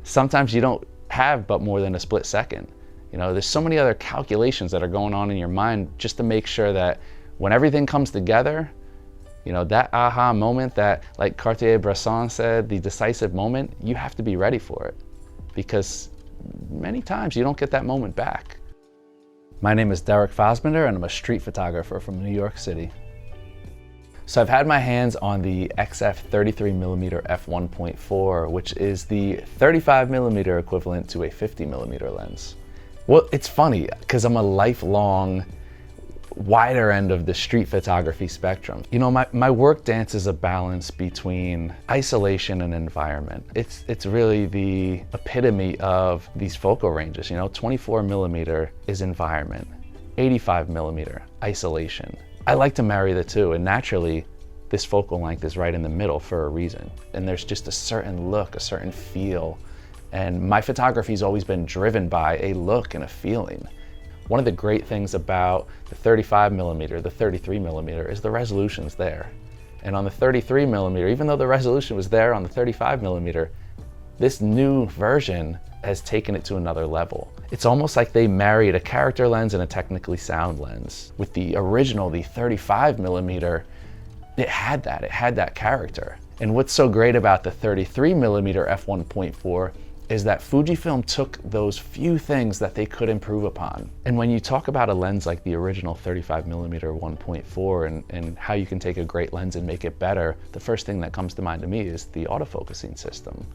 sometimes you don't have but more than a split second. You know, there's so many other calculations that are going on in your mind just to make sure that when everything comes together, you know, that aha moment that, like Cartier-Bresson said, the decisive moment, you have to be ready for it, because many times you don't get that moment back. My name is Fahsbender, and I'm a street photographer from New York City. So I've had my hands on the XF33mm f1.4, which is the 35mm equivalent to a 50mm lens. Well, it's funny, because I'm a lifelong wider end of the street photography spectrum. You know, my work dances a balance between isolation and environment. It's really the epitome of these focal ranges. You know, 24mm is environment, 85mm isolation. I like to marry the two, and naturally this focal length is right in the middle for a reason. And there's just a certain look, a certain feel. And my photography's always been driven by a look and a feeling. One of the great things about the 35mm, the 33mm, is the resolution's there. And on the 33mm, even though the resolution was there on the 35mm, this new version has taken it to another level. It's almost like they married a character lens and a technically sound lens. With the original, the 35mm, it had that character. And what's so great about the 33mm f1.4 is that Fujifilm took those few things that they could improve upon. And when you talk about a lens like the original 35mm 1.4 and how you can take a great lens and make it better, the first thing that comes to mind to me is the autofocusing system.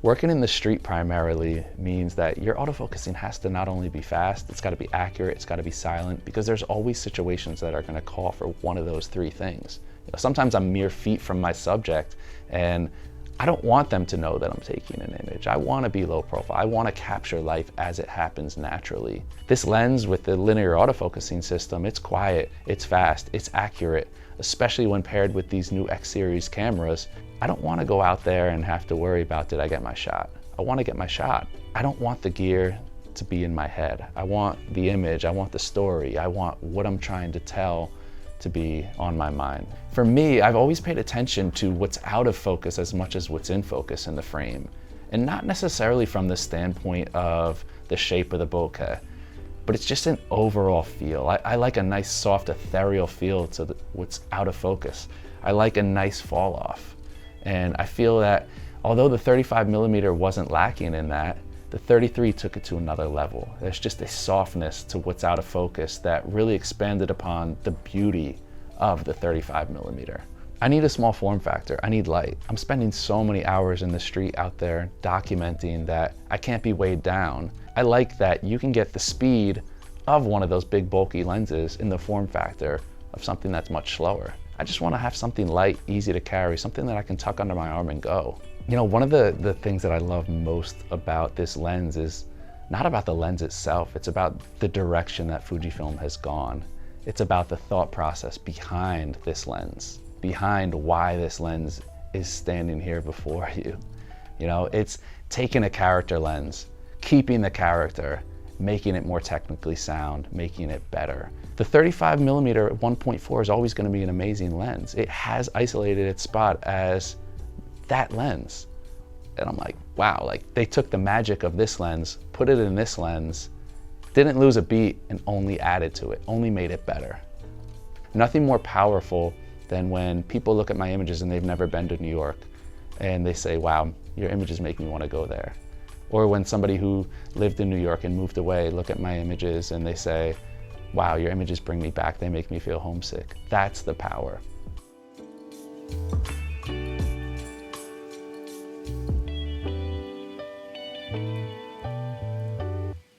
Working in the street primarily means that your autofocusing has to not only be fast, it's got to be accurate, it's got to be silent, because there's always situations that are going to call for one of those three things. You know, sometimes I'm mere feet from my subject, and I don't want them to know that I'm taking an image. I want to be low profile. I want to capture life as it happens naturally. This lens with the linear autofocusing system, it's quiet, it's fast, it's accurate, especially when paired with these new X series cameras. I don't want to go out there and have to worry about, did I get my shot? I want to get my shot. I don't want the gear to be in my head. I want the image, I want the story, I want what I'm trying to tell to be on my mind. For me, I've always paid attention to what's out of focus as much as what's in focus in the frame. And not necessarily from the standpoint of the shape of the bokeh, but it's just an overall feel. I like a nice, soft, ethereal feel to what's out of focus. I like a nice fall off. And I feel that although the 35mm wasn't lacking in that, the 33 took it to another level. There's just a softness to what's out of focus that really expanded upon the beauty of the 35mm. I need a small form factor, I need light. I'm spending so many hours in the street out there documenting that I can't be weighed down. I like that you can get the speed of one of those big bulky lenses in the form factor of something that's much slower. I just want to have something light, easy to carry, something that I can tuck under my arm and go. You know, one of the things that I love most about this lens is not about the lens itself, it's about the direction that Fujifilm has gone. It's about the thought process behind this lens, behind why this lens is standing here before you. You know, it's taking a character lens, keeping the character, making it more technically sound, making it better. The 35mm 1.4 is always going to be an amazing lens. It has isolated its spot as that lens. And I'm like, wow, like they took the magic of this lens, put it in this lens, didn't lose a beat, and only added to it, only made it better. Nothing more powerful than when people look at my images and they've never been to New York and they say, wow, your images make me want to go there. Or when somebody who lived in New York and moved away look at my images and they say, wow, your images bring me back, they make me feel homesick. That's the power.